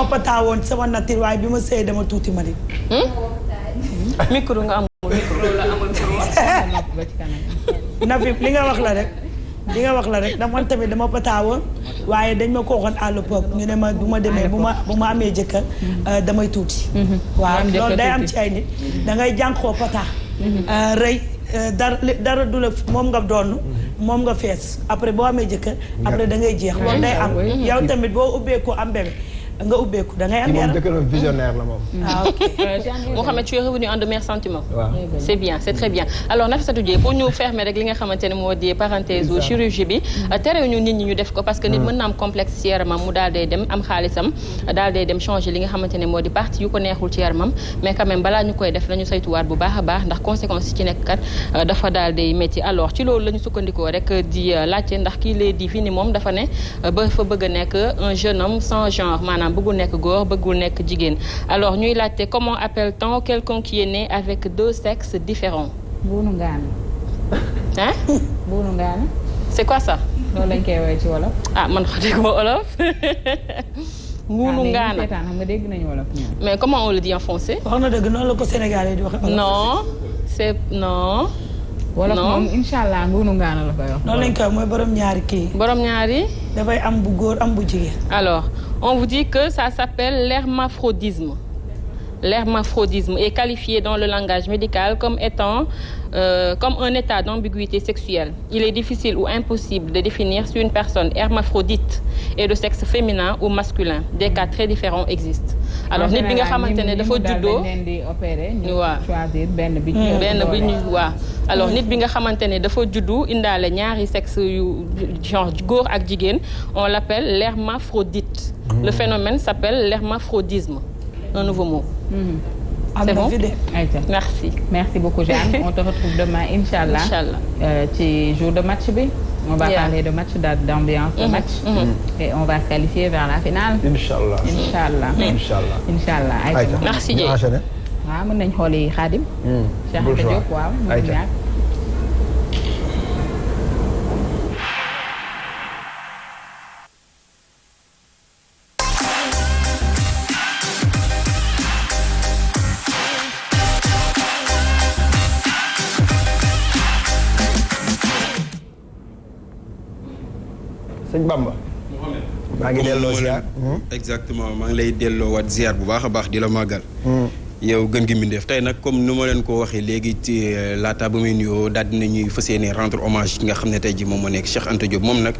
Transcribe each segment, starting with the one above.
dama pata woon sama nature waaye bi ma sëy dama tuuti ma di. micro nga amul micro la amul Nafi li nga wax la rek. li nga wax la rek man tamit dama pata woon waaye dañ ma ko waxoon à l'époque ñu ne ma bu ma demee bu ma amee jëkkër damay tuuti. waaw loolu day am ci ay nit da ngay jànqoo pata. rëy dara du la moom nga doon. moom nga fees après boo amee jëkkër après da ngay jeex loolu day am yow tamit boo ubbeekoo am bébé nga ubbeeku da ngay am yaram. moom jëkkëram visionnaire la moom. ah ok. Mohamed, tu es revenu en de meilleurs sentiments. waaw c'est bien c'est très bien alors Nafissatou Dieye pour ñu fermer rek li nga xamante ne moo di parenthèse u chirurgie bi terewuñu nit ñi ñu def ko parce que nit mën na am complexe ci yaramam mu daal day dem am xaalisam daal day dem changer li nga xamante ne moo di partie yu ko neexul ci yaramam mais quand même balaa ñu koy def nañu saytuwaat bu baax a baax ndax conséquences yi ci nekk kat dafa daal day métti alors ci loolu la ñu sukkandikoo rek di laajte ndax kii lay di fi ni moom dafa ne ba fa bëgg a nekk un jeune homme sans genre maanaam bëggul nekk góor bëggul nekk jigéen alors ñuy laajte comment appelle-t-on quelqu'un qui est né avec deux sexes différents. buunu ngaana. hein. buunu ngaana. c'est quoi ça. loolu lañ koy woowee ci wolof. ah man xamee ko wolof. nguunu ngaana xam nga dégg nañu wolof. mais comment on le dit en français. wax na dëgg noonu la ko Sénégalais di wax. non c'est non. wolof moom incha allah nguunu ngaana la koy wax. noonu lañ koy mooy borom ñaari kii. borom ñaari. dafay am bu góor am bu jigéen. alors on vous dit que ça s'appelle l'hermaphrodisme. L'hermaphrodisme est qualifié dans le langage médical comme étant comme un état d'ambiguïté sexuelle. Il est difficile ou impossible de définir si une personne hermaphrodite est de sexe féminin ou masculin. Des cas très différents existent. Alors nit bi nga xamante ne dafa juddoo waaw choisir benn bi ñu waaw alors nit bi nga xamante ne dafa juddu indaale ñaari sexe yu genre góor ak jigéen on l'appelle l'hermaphrodite. Le phénomène s'appelle l'hermaphrodisme. Un nouveau mot. C'est bon? Merci. Merci beaucoup Jeanne. On te retrouve demain Inch'Allah. Inch'Allah. Ci jour de match bi. On va parler de match, d'ambiance de match. Et on va se qualifier vers la finale. Inch'Allah. Inch'Allah. Inch'Allah. Inch'Allah. Merci Dieye. waaw mën nañu xooli Khadim. Cheikh Anta Diop waaw. sëñ Bamba. maa ngi delloo ziar. exactement maa ngi lay delloo waat ziar bu baax a baax di la màggal. yow gën gi mbindeef tey nag comme ni ma leen ko waxee léegi ci laata ba muy nuyoo daal dina ñuy fas yéene rendre hommage ki nga xam ne tey ji moom moo nekk Cheikh Anta Diop moom nag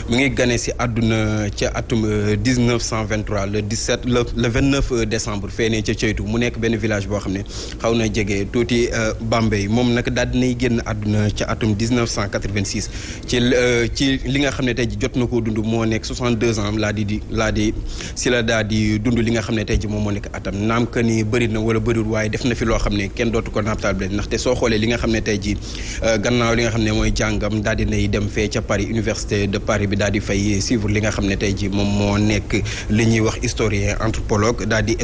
mu ngi gane si àdduna ca atum 1923 le 29 décembre feenee ca Ceytu mu nekk benn village boo xam ne xaw na jege tuuti Bambey moom nag daal dinay génn àdduna ca atum 1986 ci li nga xam ne tey ji jot na koo dund moo nekk 62 ans laa di si la daal di dund li nga xam ne tey ji moom moo nekk atam naam que ni bëri na wala bëriwul waaye def na fi loo xam ne kenn dootu ko naatable ndaxte soo xoolee li nga xam ne tey jii gannaaw li nga xam ne mooy jàngam daal di nay dem fee ca Paris université de Paris bi daal di fay suivre li nga xam ne tey jii moom moo nekk li ñuy wax historien anthropologue daal di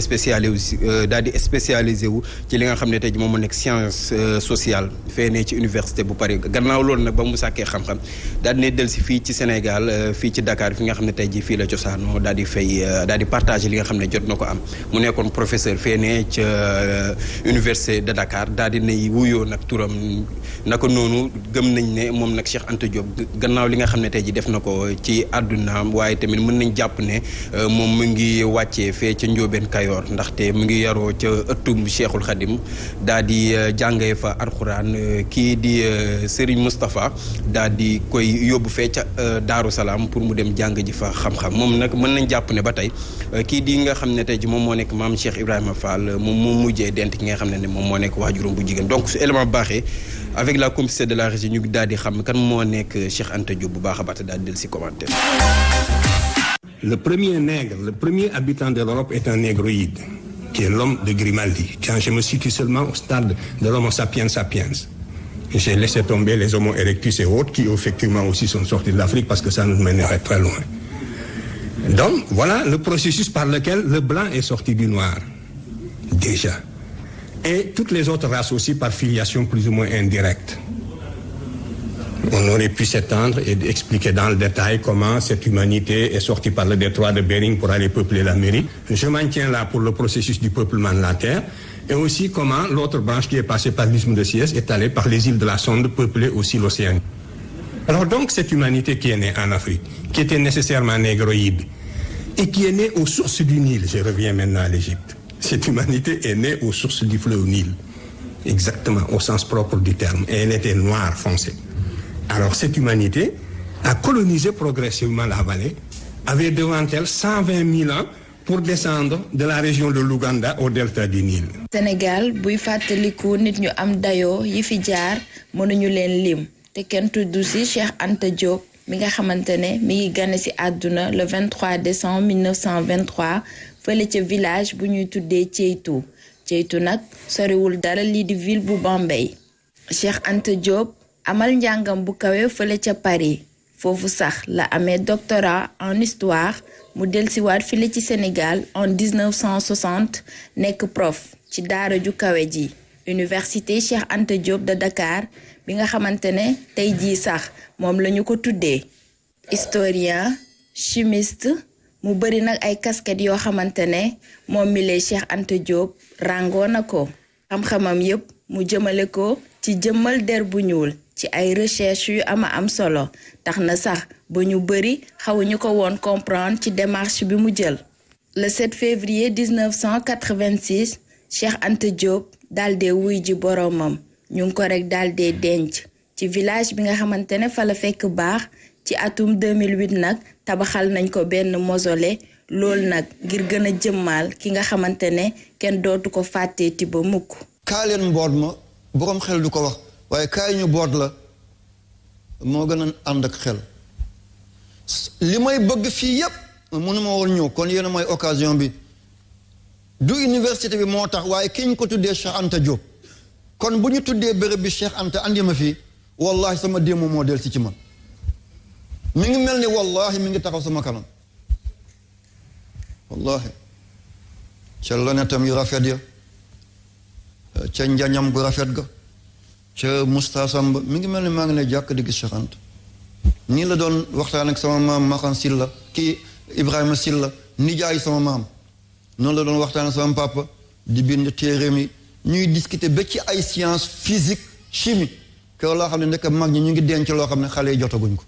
spécialisé wu ci li nga xam ne tey jii moom moo nekk science sociale fee ne ci université bu Paris gannaaw loolu nag ba mu sàkkee xam-xam daal di nay del si fii ci Sénégal fii ci Dakar fi nga xam ne tey jii fii la cosaanoo daal di fay daal di partagé li nga xam ne jot na ko am mu nekkoon professeur fee ne ca université de Dakar daal di nay wuyoo nag turam naka noonu gëm nañ ne moom nag Cheikh Anta Diop gannaaw li nga xam ne tey ji def na ko ci àddunaam waaye tamit mën nañ jàpp ne moom mu ngi wàccee fee ca Njóobeen Kayoor ndaxte mu ngi yaroo ca ëttum Cheikhul Khadim daal di jàngee fa alxuraan kii di Serigne Moustapha daal di koy yóbbu fee ca Daaru Salaam pour mu dem jàng ji fa xam-xam moom nag mën nañ jàpp ne ba tey kii di nga xam ne tey ji moom moo nekk maam Cheikh Ibrahima Fall moom moo mujjee dent ki nga xam ne moom moo nekk waajuram bu jigéen donc su élément baaxee avec la complicité de la régie ñu daal di xam kan moo nekk Cheikh Anta Diop bu baax a baax daal di del si commentaire. Le premier nègre, le premier habitant de l'Europe est un négroïde, qui est l'homme de Grimaldi. Quand je me situe seulement au stade de l'Homo sapiens sapiens. J'ai laissé tomber les Homo erectus et autres qui effectivement aussi sont sortis de l'Afrique parce que ça nous mènerait très loin. Donc voilà le processus par lequel le blanc est sorti du noir. Déjà. Et toutes les autres races aussi par filiation plus ou moins indirecte. On aurait pu s'étendre et expliquer dans le détail comment cette humanité est sortie par le détroit de Bering pour aller peupler l'Amérique. Je m'en tiens là pour le processus du peuplement de la Terre et aussi comment l'autre branche qui est passée par l'isthme de Suez est allée par les îles de la Sonde peupler aussi l'océan. Alors donc cette humanité qui est née en Afrique, qui était nécessairement négroïde et qui est née aux sources du Nil, je reviens maintenant à l'Égypte. Cette humanité est née aux sources du fleuve Nil, exactement au sens propre du terme, et elle était noire foncée. Alors cette humanité a colonisé progressivement la vallée, avait devant elle 120 000 ans pour descendre de la région de l'Ouganda au delta du Nil. Sénégal buy fàttaliku nit ñu am dayoo yi fi jaar mënuñu leen lim te kenn tuddu ci Cheikh Anta Diop mi nga xamante ne mi ngi gane ci àdduna le 23 décembre 1923 fële ca village bu ñuy tuddee Ceytu nag soriwul dara lii di ville bu Bambey. Cheikh Anta Diop amal njàngam bu kawe fële ca Paris foofu sax la amee doctorat en histoire mu delsiwaat file ci Sénégal en 1960 nekk prof ci daara ju kawe ji université Cheikh Anta Diop de Dakar bi nga xamante ne tey jii sax moom lañu ko tuddee. Historien chimiste mu bari nag ay casquettes yoo xamante ne moom mi lay Cheikh Anta Diop ràngoo na ko xam-xamam yépp mu jëmale ko ci jëmmal der bu ñuul ci ay recherche yu am solo tax na sax ba ñu bari xawuñu ko woon comprendre ci démarche bi mu jël. Le 7 février 1986 Cheikh Anta Diop daldee wuy ji boromam ñu ngi ko rek daldee denc ci village bi nga xamante ne fa la fekk baax ci atum 2008 nag tabaxal nañ ko benn mausolée loolu nag ngir gën a jëmmal ki nga xamante ne kenn dootu ko fàtteeti ba mukk. kaa leen mboot ma boroom xel du ko wax waaye kaay ñu boot la moo gën a ànd ak xel li may bëgg fii yépp mënuma woon ñëw kon yéen a mooy occasion bi du université bi moo tax waaye ki ñu ko tuddee Cheikh Anta Diop kon bu ñu tuddee béréb bi Cheikh Anta andi ma fii wallahi sama démb moo del si ci man mi ngi mel ni wallahi mi ngi taxaw sama kanam wallahi ca lonetam yu rafet ya ca njañam gu rafet ga ca mustaasam ba mi ngi mel ni maa ngi ne jàkk di gis Cheikh Anta nii la doon waxtaan ak sama maam Maxan Silla kii Ibrahima Silla nijaay sama maam noonu la doon waxtaan ak sama papa di bind téeréem yi ñuy discuter ba ci ay science physique chimie que loo xam ne ndekk mag ñi ñu ngi denc loo xam ne xale yi jotaguñ ko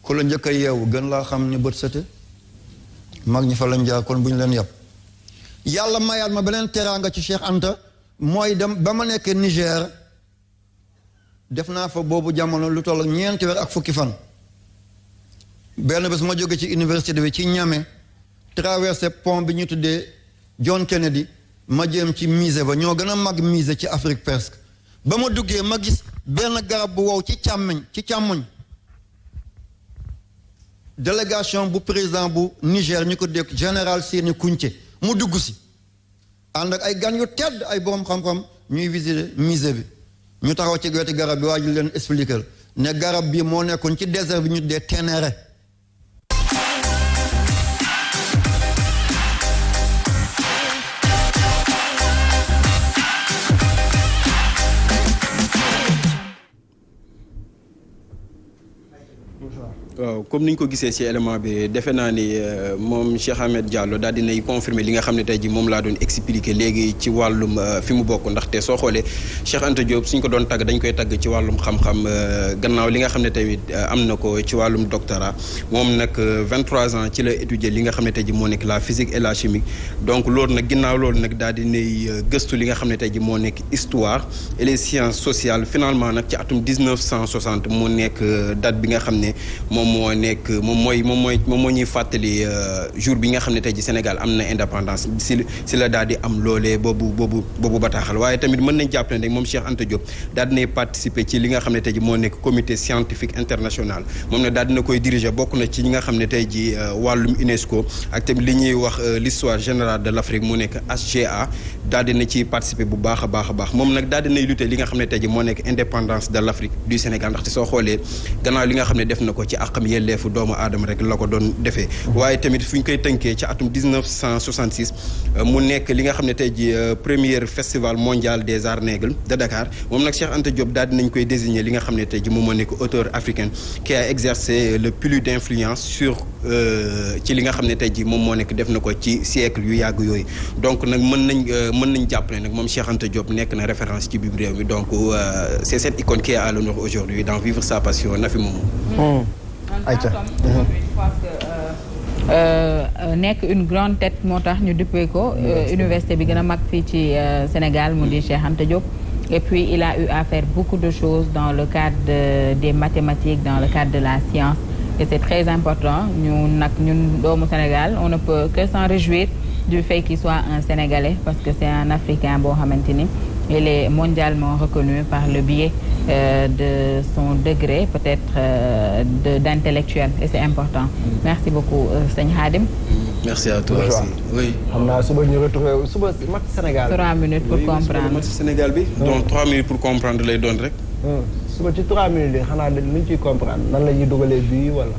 ku la njëkk a yeewu gën laa xam ni bët sete mag ñi fa lañ jaar kon bu ñu leen yàpp yàlla mayaat ma beneen teraanga ci Cheikh Anta mooy dem ba ma nekkee Niger def naa fa boobu jamono lu toll ñeenti weer ak fukki fan benn bés ma jóge ci université bi ci Niamey traversé pont bi ñu tuddee John Kennedy ma jëm ci musée ba ñoo gën a mag musée ci Afrique presque ba ma duggee ma gis benn garab bu wow ci càmmoñ délégation bu président bu Niger ñu ko dégg général Séni Kountché mu dugg si ànd ak ay gan yu tedd ay borom xam-xam ñuy visiter musée bi ñu taxaw ci wetu garab bi waa ji leen expliquer ne garab bi moo nekkoon ci désert bi ñu tuddee Ténéré. waaw comme ni ñu ko gisee ci élément bi defe naa ni moom Cheikh Ahmed Diallo daal dinay confirmer li nga xam ne tey ji moom laa doon expliquer léegi ci wàllum fi mu bokk ndaxte soo xoolee Cheikh Anta Diop suñ ko doon tagg dañ koy tagg ci wàllum xam-xam gannaaw li nga xam ne tamit am na ko ci wàllum doctorat moom nag 23 ans ci la étudier li nga xam ne tey ji moo nekk la physique et la chimie donc loolu nag ginnaaw loolu nag daal dinay gëstu li nga xam ne tey ji moo nekk histoire et les sciences sociales finalement nag ci atum 1960 moo nekk date bi nga xam ne moom moo ñuy fàttali jour bi nga xam ne tey ji Sénégal am na indépendance si la daal di am loolee boobu bataaxal waaye tamit mën nañ jàpp ne rek moom Cheikh Anta Diop daal dinay participer ci li nga xam ne tey ji moo nekk comité scientifique international moom ne daal dina koy diriger bokk na ci ñi nga xam ne tey ji wàllum UNESCO ak tamit li ñuy wax l'histoire générale de l'Afrique mu nekk HGA daal dina ci participer bu baax a baax moom nag daal dinay lutter li nga xam ne tey ji moo nekk indépendance de l'Afrique du Sénégal ndaxte soo xoolee gannaaw li nga xam ne def na ko ci àqam yelleef yelleefu doomu aadama rek la ko doon defee. waaye tamit fu ñu koy tënkee ci atum 1966 mu nekk li nga xam ne tey ji premier festival mondial des arts nègres de Dakar moom nag Cheikh Anta Diop daal dinañ koy désigner li nga xam ne tey ji moom moo nekk auteur africain qui a exercé le plus d'influence sur ci li nga xam ne tey ji moom moo nekk def na ko ci siècle yu yàgg yooyu donc nag mën nañ jàpp ne nag moom Cheikh Anta Diop nekk na référence ci biir réew mi donc c'est cette icône qui est à l'honneur aujourd'hui dans Vivre sa passion Nafi Momo. nekk une grande tête moo tax ñu duppee ko université bi gën a mag fii ci Sénégal mu di Cheikh Anta Diop. Et puis il a eu à faire beaucoup de choses dans le cadre des mathématiques, dans le cadre de la science. Et c'est très important. Ñun doomu Sénégal, on ne peut que s'en réjouir du fait qu'il soit un Sénégalais parce que c'est un Africain boo xamante ni il est mondialement reconnu par le biais de son degré peut-être d'intellectuel et c'est important. Merci beaucoup sëñ Khadim. Merci à toi aussi. Oui. xam naa suba ñu retrouvé suba match Sénégal. 3 minutes pour comprendre match Sénégal bi. donc 3 minutes pour comprendre lay doon rek. suba ci 3 minutes yi xanaa dañ luñ ciy comprendre nan la ñuy dugalee bii wala.